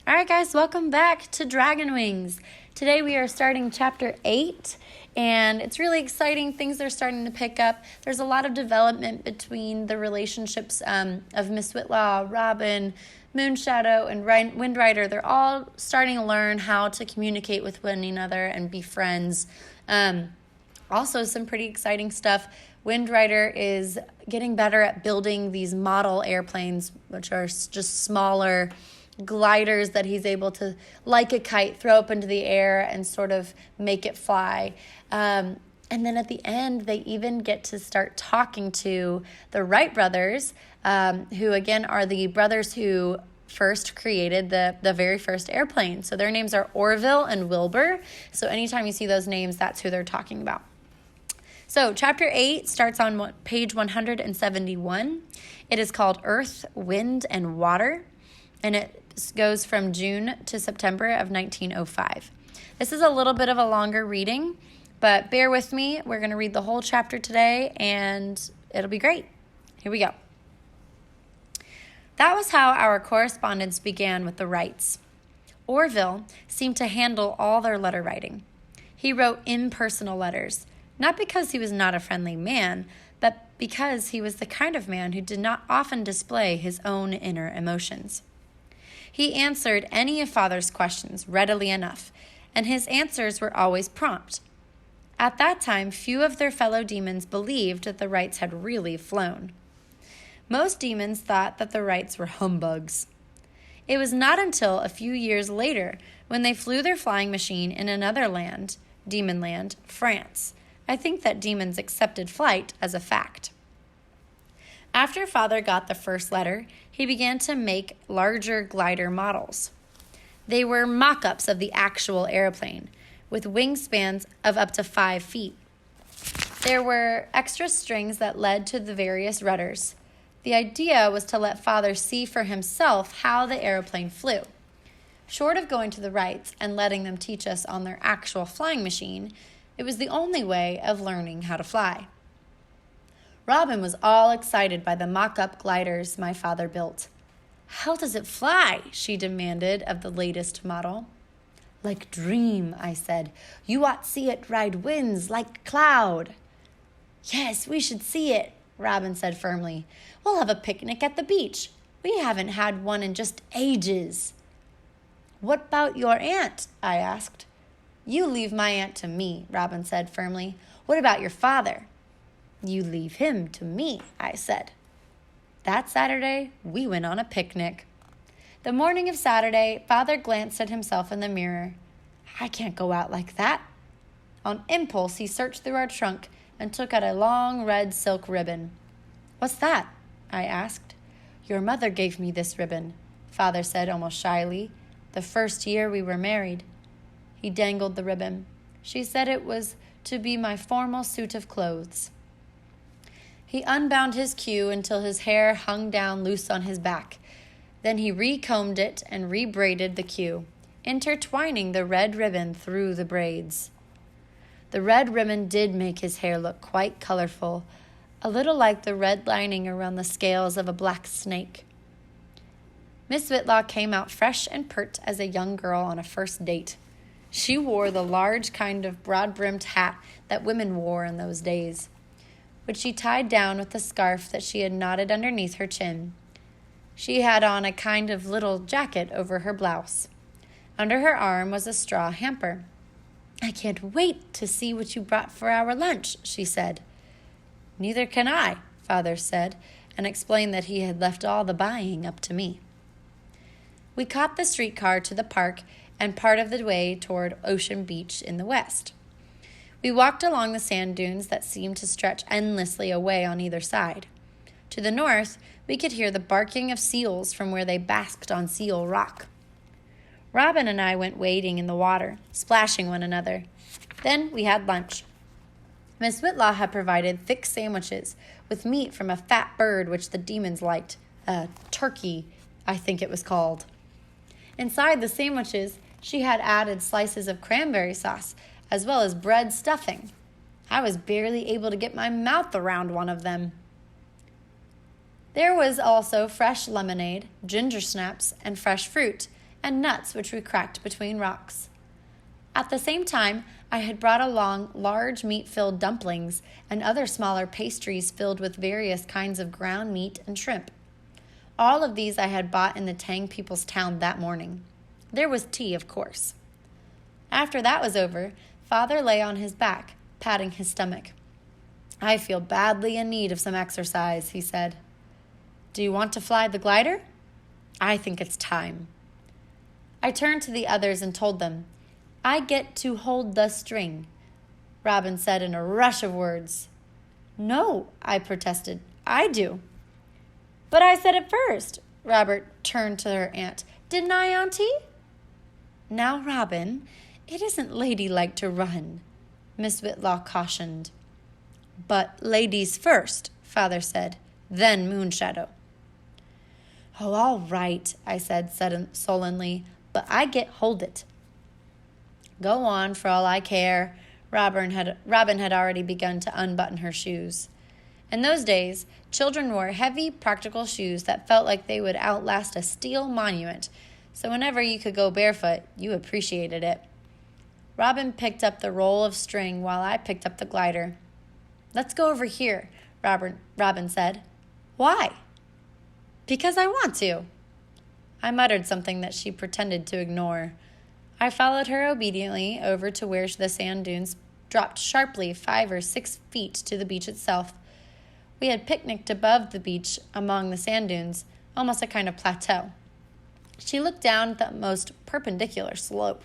All right, guys, welcome back to Dragonwings. Today we are starting chapter 8, and it's really exciting. Things are starting to pick up. There's a lot of development between the relationships of Miss Whitlaw, Robin, Moonshadow, and Windrider. They're all starting to learn how to communicate with one another and be friends. Also, some pretty exciting stuff. Windrider is getting better at building these model airplanes, which are just smaller gliders that he's able to, like a kite, throw up into the air and sort of make it fly. And then at the end, they even get to start talking to the Wright brothers, who again are the brothers who first created the very first airplane. So their names are Orville and Wilbur. So anytime you see those names, that's who they're talking about. So chapter 8 starts on page 171. It is called Earth, Wind, and Water, and it goes from June to September of 1905. This is a little bit of a longer reading, but bear with me. We're going to read the whole chapter today, and it'll be great. Here we go. That was how our correspondence began with the Wrights. Orville seemed to handle all their letter writing. He wrote impersonal letters, not because he was not a friendly man, but because he was the kind of man who did not often display his own inner emotions. He answered any of Father's questions readily enough, and his answers were always prompt. At that time, few of their fellow demons believed that the Wrights had really flown. Most demons thought that the Wrights were humbugs. It was not until a few years later, when they flew their flying machine in another land, demon land, France, I think that demons accepted flight as a fact. After Father got the first letter, he began to make larger glider models. They were mock-ups of the actual airplane, with wingspans of up to 5 feet. There were extra strings that led to the various rudders. The idea was to let Father see for himself how the airplane flew. Short of going to the Wrights and letting them teach us on their actual flying machine, it was the only way of learning how to fly. Robin was all excited by the mock-up gliders my father built. "How does it fly?" she demanded of the latest model. "Like dream," I said. "You ought see it ride winds like cloud." "Yes, we should see it," Robin said firmly. "We'll have a picnic at the beach. We haven't had one in just ages." "What about your aunt?" I asked. "You leave my aunt to me," Robin said firmly. "What about your father?" "You leave him to me," I said. That Saturday, we went on a picnic. The morning of Saturday, Father glanced at himself in the mirror. "I can't go out like that." On impulse, he searched through our trunk and took out a long red silk ribbon. "What's that?" I asked. "Your mother gave me this ribbon," Father said almost shyly, "the first year we were married." He dangled the ribbon. "She said it was to be my formal suit of clothes." He unbound his queue until his hair hung down loose on his back. Then he recombed it and rebraided the queue, intertwining the red ribbon through the braids. The red ribbon did make his hair look quite colorful, a little like the red lining around the scales of a black snake. Miss Whitlaw came out fresh and pert as a young girl on a first date. She wore the large kind of broad-brimmed hat that women wore in those days, which she tied down with a scarf that she had knotted underneath her chin. She had on a kind of little jacket over her blouse. Under her arm was a straw hamper. "I can't wait to see what you brought for our lunch," she said. "Neither can I," Father said, and explained that he had left all the buying up to me. We caught the streetcar to the park and part of the way toward Ocean Beach in the west. We walked along the sand dunes that seemed to stretch endlessly away on either side. To the north, we could hear the barking of seals from where they basked on Seal Rock. Robin and I went wading in the water, splashing one another. Then we had lunch. Miss Whitlaw had provided thick sandwiches with meat from a fat bird which the demons liked, a turkey, I think it was called. Inside the sandwiches, she had added slices of cranberry sauce, as well as bread stuffing. I was barely able to get my mouth around one of them. There was also fresh lemonade, ginger snaps, and fresh fruit, and nuts which we cracked between rocks. At the same time, I had brought along large meat-filled dumplings and other smaller pastries filled with various kinds of ground meat and shrimp. All of these I had bought in the Tang people's town that morning. There was tea, of course. After that was over, Father lay on his back, patting his stomach. "I feel badly in need of some exercise," he said. "Do you want to fly the glider?" "I think it's time." I turned to the others and told them, "I get to hold the string," Robin said in a rush of words. "No," I protested. "I do." "But I said it first." Robert turned to her aunt. "Didn't I, Auntie?" "Now, Robin, it isn't ladylike to run," Miss Whitlaw cautioned. "But ladies first," Father said, "then Moonshadow." "Oh, all right," I said sullenly, "but I get hold it." "Go on, for all I care." Robin had already begun to unbutton her shoes. In those days, children wore heavy, practical shoes that felt like they would outlast a steel monument, so whenever you could go barefoot, you appreciated it. Robin picked up the roll of string while I picked up the glider. "Let's go over here," Robin said. "Why?" "Because I want to." I muttered something that she pretended to ignore. I followed her obediently over to where the sand dunes dropped sharply 5 or 6 feet to the beach itself. We had picnicked above the beach among the sand dunes, almost a kind of plateau. She looked down at the most perpendicular slope.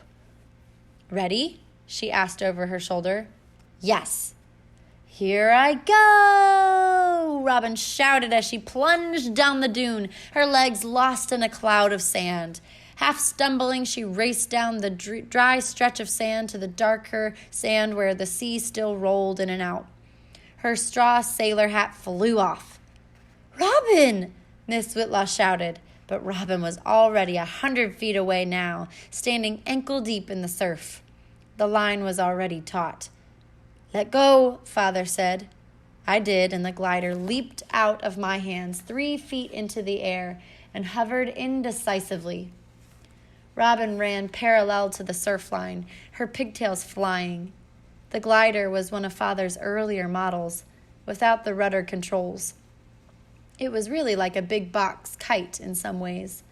"Ready?" she asked over her shoulder. "Yes." "Here I go!" Robin shouted as she plunged down the dune, her legs lost in a cloud of sand. Half stumbling, she raced down the dry stretch of sand to the darker sand where the sea still rolled in and out. Her straw sailor hat flew off. "Robin!" Miss Whitlaw shouted, but Robin was already 100 feet away now, standing ankle-deep in the surf. The line was already taut. "Let go," Father said. I did, and the glider leaped out of my hands 3 feet into the air and hovered indecisively. Robin ran parallel to the surf line, her pigtails flying. The glider was one of Father's earlier models, without the rudder controls. It was really like a big box kite in some ways.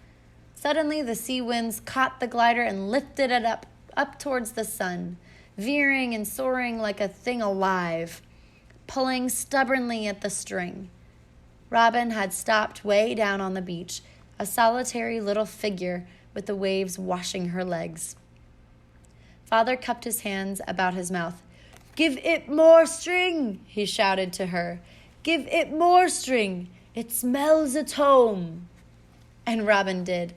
Suddenly, the sea winds caught the glider and lifted it up towards the sun, veering and soaring like a thing alive, pulling stubbornly at the string. Robin had stopped way down on the beach, a solitary little figure with the waves washing her legs. Father cupped his hands about his mouth. "Give it more string," he shouted to her. "Give it more string. It smells at home." And Robin did.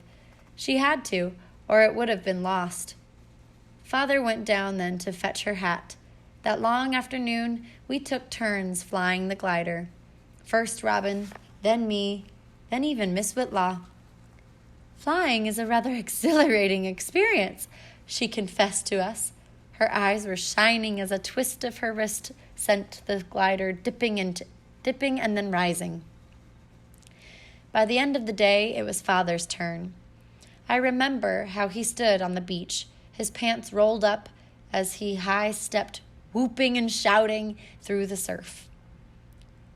She had to, or it would have been lost. Father went down then to fetch her hat. That long afternoon, we took turns flying the glider. First Robin, then me, then even Miss Whitlaw. "Flying is a rather exhilarating experience," she confessed to us. Her eyes were shining as a twist of her wrist sent the glider dipping and then rising. By the end of the day, it was Father's turn. I remember how he stood on the beach, his pants rolled up as he high-stepped, whooping and shouting through the surf.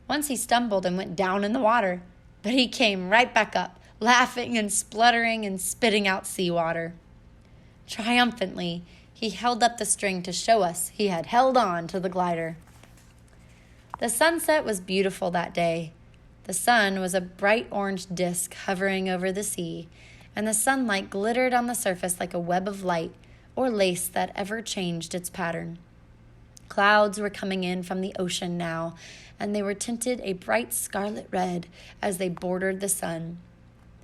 Once he stumbled and went down in the water, but he came right back up, laughing and spluttering and spitting out seawater. Triumphantly, he held up the string to show us he had held on to the glider. The sunset was beautiful that day. The sun was a bright orange disk hovering over the sea, and the sunlight glittered on the surface like a web of light or lace that ever changed its pattern. Clouds were coming in from the ocean now, and they were tinted a bright scarlet red as they bordered the sun.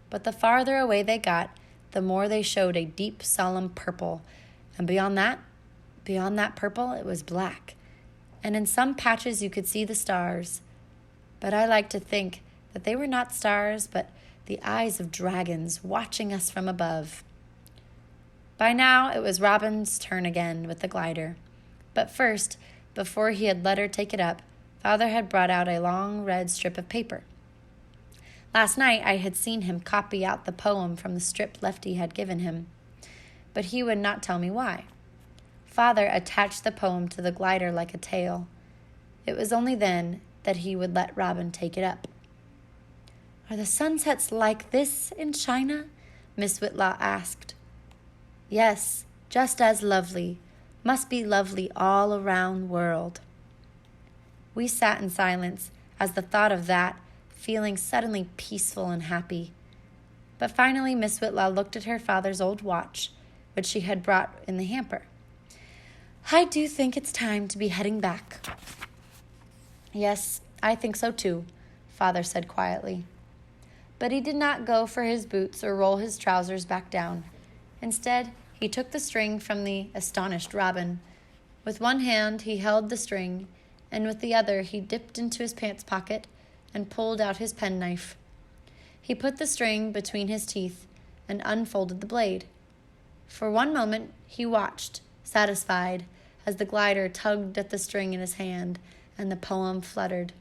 But the farther away they got, the more they showed a deep, solemn purple, and beyond that purple, it was black. And in some patches you could see the stars. But I like to think that they were not stars, but the eyes of dragons watching us from above. By now, it was Robin's turn again with the glider. But first, before he had let her take it up, Father had brought out a long red strip of paper. Last night I had seen him copy out the poem from the strip Lefty had given him, but he would not tell me why. Father attached the poem to the glider like a tail. It was only then that he would let Robin take it up. "Are the sunsets like this in China?" Miss Whitlaw asked. "Yes, just as lovely. Must be lovely all around world." We sat in silence as the thought of that, feeling suddenly peaceful and happy. But finally Miss Whitlaw looked at her father's old watch, which she had brought in the hamper. "I do think it's time to be heading back." "Yes, I think so too," Father said quietly. But he did not go for his boots or roll his trousers back down. Instead, he took the string from the astonished Robin. With one hand he held the string, and with the other he dipped into his pants pocket and pulled out his penknife. He put the string between his teeth and unfolded the blade. For one moment he watched, satisfied, as the glider tugged at the string in his hand and the poem fluttered.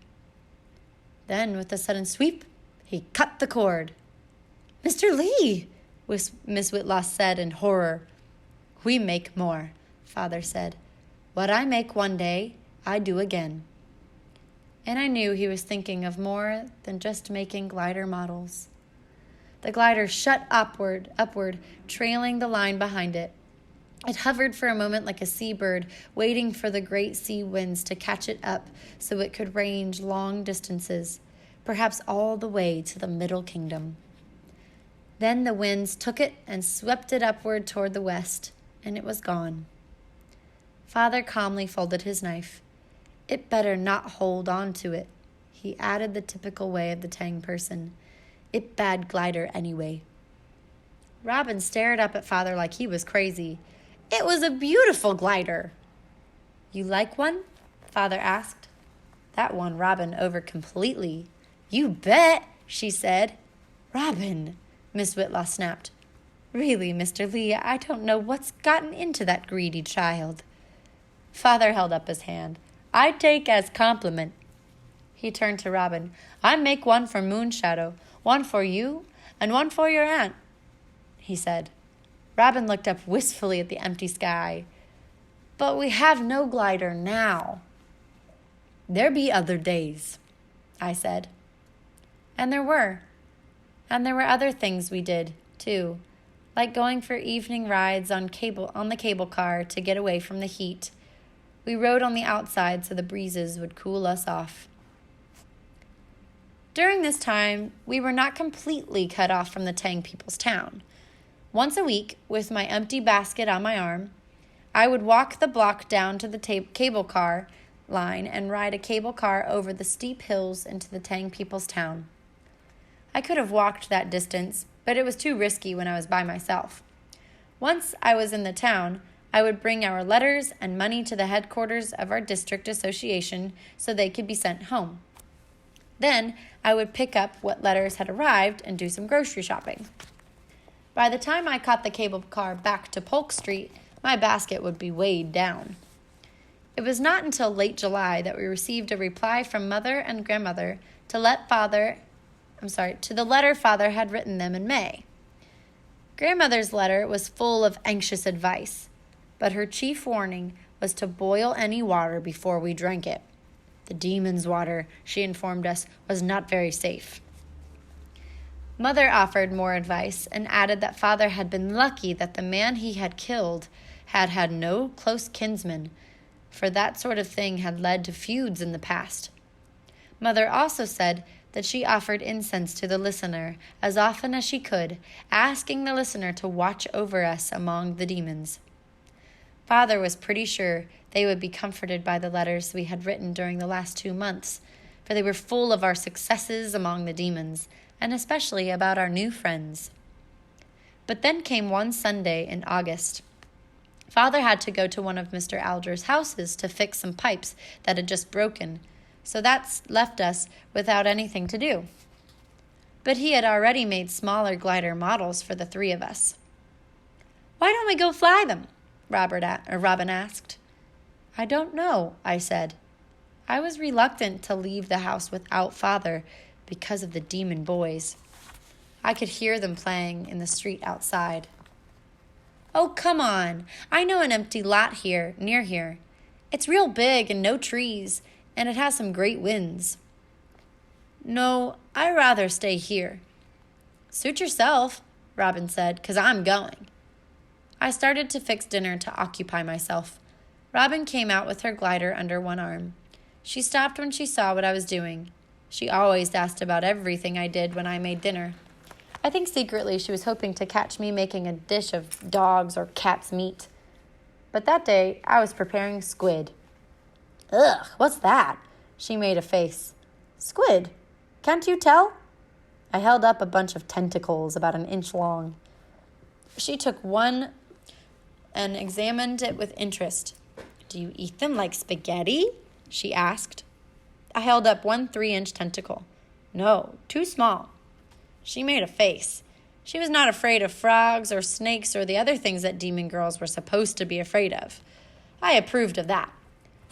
Then, with a sudden sweep, he cut the cord. "Mr. Lee!" Miss Whitlaw said in horror. "We make more," Father said. "What I make one day, I do again." And I knew he was thinking of more than just making glider models. The glider shot upward, trailing the line behind it. It hovered for a moment like a seabird, waiting for the great sea winds to catch it up so it could range long distances, perhaps all the way to the Middle Kingdom. Then the winds took it and swept it upward toward the west, and it was gone. Father calmly folded his knife. "It better not hold on to it," he added the typical way of the Tang person. "It bad glider anyway." Robin stared up at Father like he was crazy. It was a beautiful glider. "You like one?" Father asked. That won Robin over completely. "You bet," she said. "Robin," Miss Whitlaw snapped. "Really, Mr. Lee, I don't know what's gotten into that greedy child." Father held up his hand. "I take as compliment." He turned to Robin. "I make one for Moonshadow, one for you, and one for your aunt," he said. Robin looked up wistfully at the empty sky. "But we have no glider now." "There be other days," I said. And there were. And there were other things we did, too, like going for evening rides on the cable car to get away from the heat. We rode on the outside so the breezes would cool us off. During this time, we were not completely cut off from the Tang people's town. Once a week, with my empty basket on my arm, I would walk the block down to the cable car line and ride a cable car over the steep hills into the Tang people's town. I could have walked that distance, but it was too risky when I was by myself. Once I was in the town, I would bring our letters and money to the headquarters of our district association so they could be sent home. Then I would pick up what letters had arrived and do some grocery shopping. By the time I caught the cable car back to Polk Street, my basket would be weighed down. It was not until late July that we received a reply from Mother and Grandmother to the letter Father had written them in May. Grandmother's letter was full of anxious advice, but her chief warning was to boil any water before we drank it. The demon's water, she informed us, was not very safe. Mother offered more advice and added that Father had been lucky that the man he had killed had had no close kinsmen, for that sort of thing had led to feuds in the past. Mother also said that she offered incense to the listener as often as she could, asking the listener to watch over us among the demons. Father was pretty sure they would be comforted by the letters we had written during the last 2 months, for they were full of our successes among the demons, and especially about our new friends. But then came one Sunday in August. Father had to go to one of Mr. Alger's houses to fix some pipes that had just broken, so that's left us without anything to do. But he had already made smaller glider models for the 3 of us. "Why don't we go fly them?" Robin asked. "I don't know," I said. I was reluctant to leave the house without Father, because of the demon boys. I could hear them playing in the street outside. "Oh, come on. I know an empty lot here, near here. It's real big and no trees, and it has some great winds." "No, I'd rather stay here." "Suit yourself," Robin said, "'cause I'm going." I started to fix dinner to occupy myself. Robin came out with her glider under one arm. She stopped when she saw what I was doing. She always asked about everything I did when I made dinner. I think secretly she was hoping to catch me making a dish of dog's or cat's meat. But that day, I was preparing squid. "Ugh, what's that?" She made a face. "Squid. Can't you tell?" I held up a bunch of tentacles about an inch long. She took one and examined it with interest. "Do you eat them like spaghetti?" she asked. I held up one 3-inch tentacle. "No, too small." She made a face. She was not afraid of frogs or snakes or the other things that demon girls were supposed to be afraid of. I approved of that.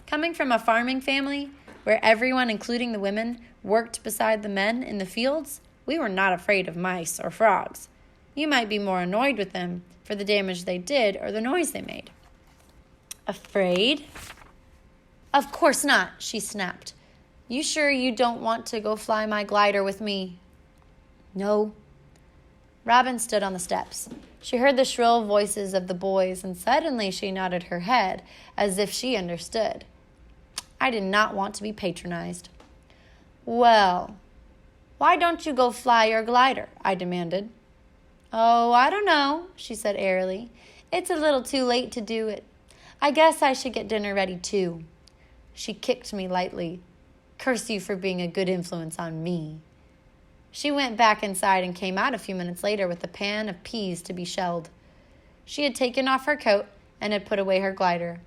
Coming from a farming family, where everyone, including the women, worked beside the men in the fields, we were not afraid of mice or frogs. You might be more annoyed with them for the damage they did or the noise they made. "Afraid?" "Of course not," she snapped. "You sure you don't want to go fly my glider with me?" "No." Robin stood on the steps. She heard the shrill voices of the boys, and suddenly she nodded her head as if she understood. I did not want to be patronized. "Well, why don't you go fly your glider?" I demanded. "Oh, I don't know," she said airily. "It's a little too late to do it. I guess I should get dinner ready too." She kicked me lightly. "Curse you for being a good influence on me." She went back inside and came out a few minutes later with a pan of peas to be shelled. She had taken off her coat and had put away her glider.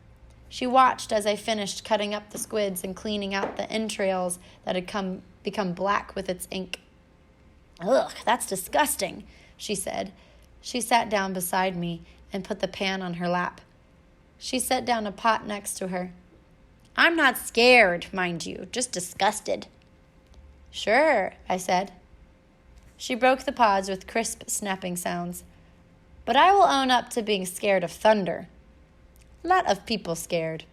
She watched as I finished cutting up the squids and cleaning out the entrails that had become black with its ink. "Ugh, that's disgusting," she said. She sat down beside me and put the pan on her lap. She set down a pot next to her. "I'm not scared, mind you, just disgusted." "Sure," I said. She broke the pods with crisp, snapping sounds. "But I will own up to being scared of thunder. Lot of people scared."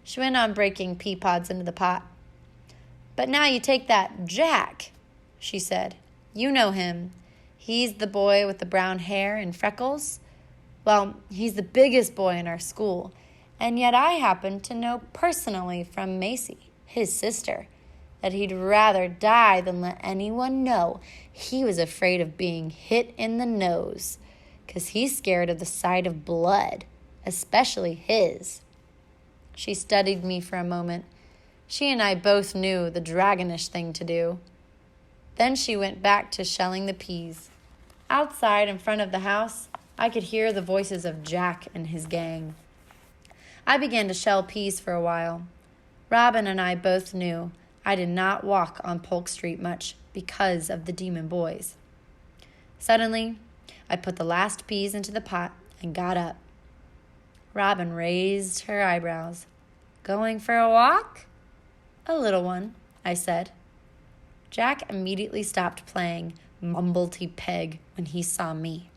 She went on breaking pea pods into the pot. "But now you take that Jack," she said. "You know him. He's the boy with the brown hair and freckles. Well, he's the biggest boy in our school, and yet I happen to know personally from Macy, his sister, that he'd rather die than let anyone know he was afraid of being hit in the nose, 'cause he's scared of the sight of blood, especially his." She studied me for a moment. She and I both knew the dragonish thing to do. Then she went back to shelling the peas. Outside in front of the house, I could hear the voices of Jack and his gang. I began to shell peas for a while. Robin and I both knew I did not walk on Polk Street much because of the demon boys. Suddenly, I put the last peas into the pot and got up. Robin raised her eyebrows. "Going for a walk?" "A little one," I said. Jack immediately stopped playing mumble-te-peg when he saw me.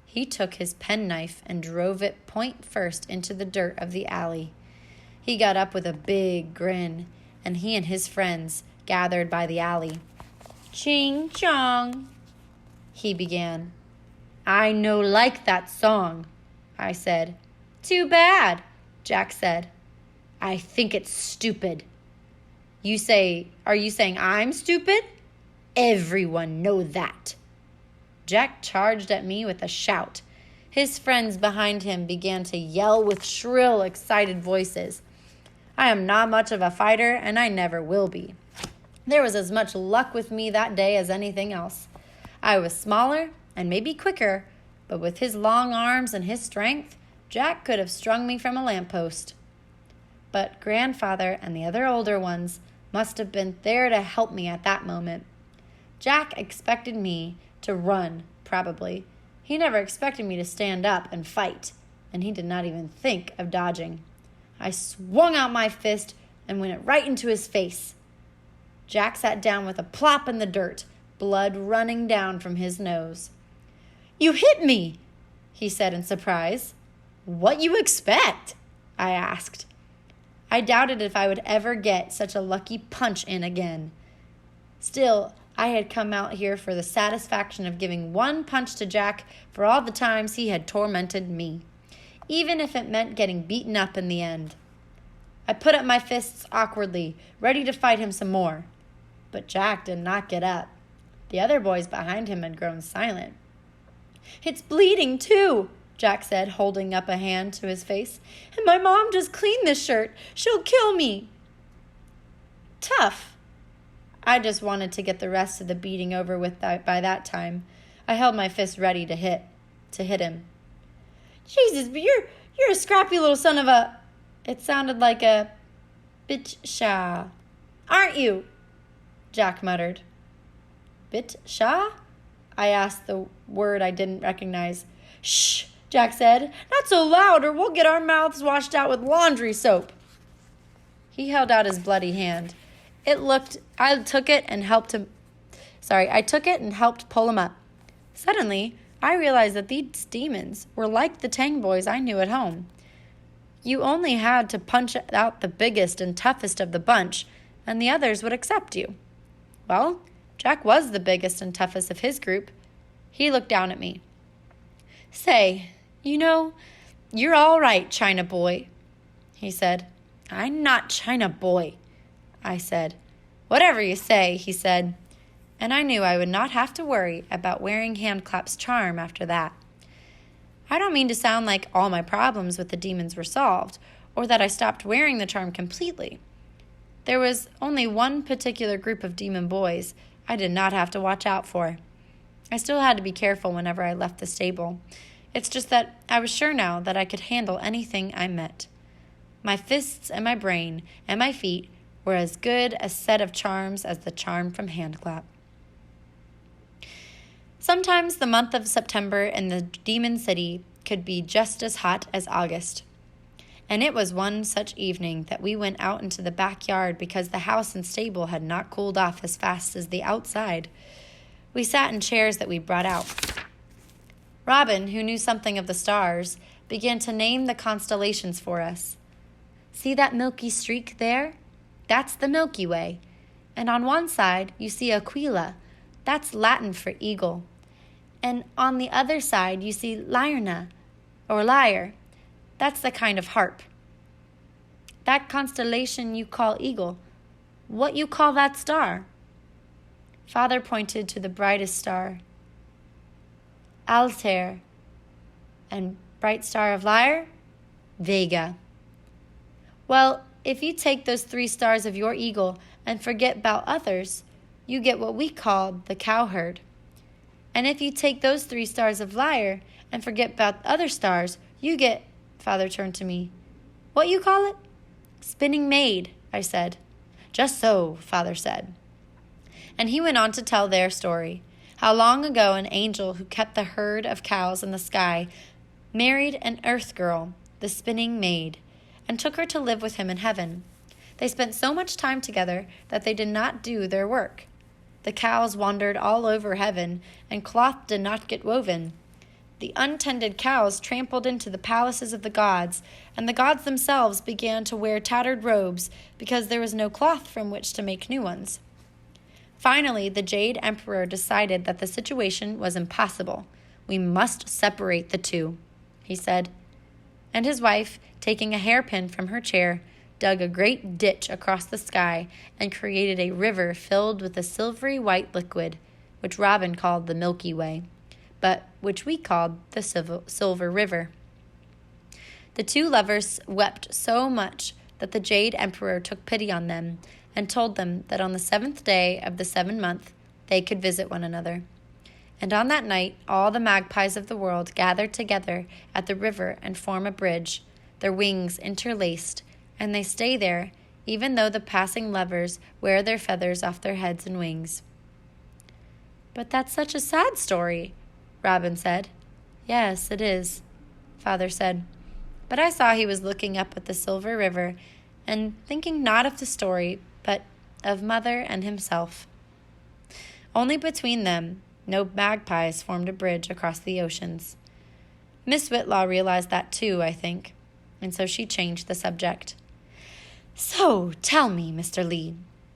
He took his penknife and drove it point first into the dirt of the alley. He got up with a big grin, and he and his friends gathered by the alley. "Ching chong," he began. "I no like that song," I said. "Too bad," Jack said. "I think it's stupid." Are you saying I'm stupid? Everyone know that." Jack charged at me with a shout. His friends behind him began to yell with shrill, excited voices. I am not much of a fighter, and I never will be. There was as much luck with me that day as anything else. I was smaller and maybe quicker, but with his long arms and his strength, Jack could have strung me from a lamppost. But Grandfather and the other older ones must have been there to help me at that moment. Jack expected me to run, probably. He never expected me to stand up and fight, and he did not even think of dodging. I swung out my fist and went right into his face. Jack sat down with a plop in the dirt, blood running down from his nose. "You hit me," he said in surprise. "What you expect?" I asked. I doubted if I would ever get such a lucky punch in again. Still, I had come out here for the satisfaction of giving one punch to Jack for all the times he had tormented me, even if it meant getting beaten up in the end. I put up my fists awkwardly, ready to fight him some more. But Jack did not get up. The other boys behind him had grown silent. "It's bleeding, too," Jack said, holding up a hand to his face. "And my mom just cleaned this shirt. She'll kill me." Tough. I just wanted to get the rest of the beating over with by that time. I held my fist ready to hit him. "Jesus, but you're a scrappy little son of a..." It sounded like a bitch-sha. "Aren't you?" Jack muttered. "Bit-sha?" I asked the word I didn't recognize. "Shh," Jack said. "Not so loud or we'll get our mouths washed out with laundry soap." He held out his bloody hand. I took it and helped pull him up. Suddenly, I realized that these demons were like the Tang boys I knew at home. You only had to punch out the biggest and toughest of the bunch, and the others would accept you. Well, Jack was the biggest and toughest of his group. He looked down at me. "Say, you're all right, China boy," he said. "I'm not China boy," I said. "Whatever you say," he said. And I knew I would not have to worry about wearing Handclap's charm after that. I don't mean to sound like all my problems with the demons were solved, or that I stopped wearing the charm completely. There was only one particular group of demon boys I did not have to watch out for. I still had to be careful whenever I left the stable. It's just that I was sure now that I could handle anything I met. My fists and my brain and my feet were as good a set of charms as the charm from Handclap. Sometimes the month of September in the Demon City could be just as hot as August. And it was one such evening that we went out into the backyard because the house and stable had not cooled off as fast as the outside. We sat in chairs that we brought out. Robin, who knew something of the stars, began to name the constellations for us. "See that milky streak there? That's the Milky Way. And on one side, you see Aquila. That's Latin for eagle. And on the other side, you see Lyrna, or lyre. That's the kind of harp. That constellation you call eagle, what you call that star?" Father pointed to the brightest star. "Altair." "And bright star of lyre?" "Vega." "Well, if you take those 3 stars of your eagle and forget about others, you get what we call the cowherd. And if you take those 3 stars of lyre and forget about other stars, you get," Father turned to me, "what you call it?" "Spinning maid," I said. "Just so," Father said. And he went on to tell their story, how long ago an angel who kept the herd of cows in the sky married an earth girl, the spinning maid, and took her to live with him in heaven. They spent so much time together that they did not do their work. The cows wandered all over heaven, and cloth did not get woven. The untended cows trampled into the palaces of the gods, and the gods themselves began to wear tattered robes because there was no cloth from which to make new ones. Finally, the Jade Emperor decided that the situation was impossible. "We must separate the two," he said. And his wife, taking a hairpin from her chair, dug a great ditch across the sky and created a river filled with a silvery white liquid, which Robin called the Milky Way, but which we called the Silver River. The 2 lovers wept so much that the Jade Emperor took pity on them and told them that on the 7th day of the 7th month they could visit one another. And on that night all the magpies of the world gathered together at the river and form a bridge, their wings interlaced, and they stay there, even though the passing lovers wear their feathers off their heads and wings. "But that's such a sad story," Robin said. "Yes, it is," Father said. But I saw he was looking up at the Silver River and thinking not of the story, but of Mother and himself. Only between them, no magpies formed a bridge across the oceans. Miss Whitlaw realized that too, I think, and so she changed the subject. So, tell me, Mr. Lee,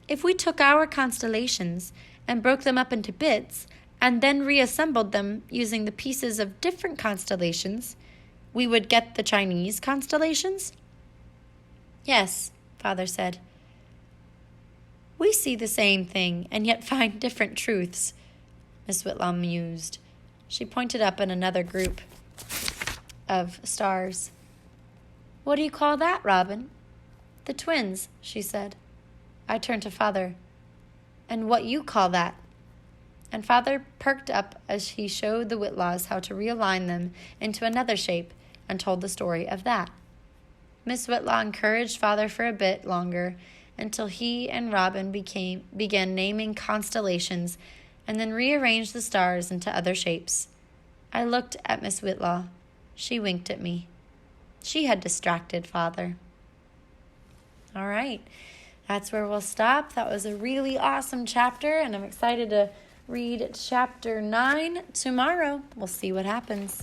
if we took our constellations and broke them up into bits and then reassembled them using the pieces of different constellations, we would get the Chinese constellations? Yes, Father said. We see the same thing and yet find different truths, Miss Whitlaw mused. She pointed up at another group of stars. What do you call that, Robin? The twins, she said. I turned to Father. And what you call that? And Father perked up as he showed the Whitlaws how to realign them into another shape and told the story of that. Miss Whitlaw encouraged Father for a bit longer until he and Robin began naming constellations and then rearranged the stars into other shapes. I looked at Miss Whitlaw. She winked at me. She had distracted Father. All right, that's where we'll stop. That was a really awesome chapter, and I'm excited to read chapter 9 tomorrow. We'll see what happens.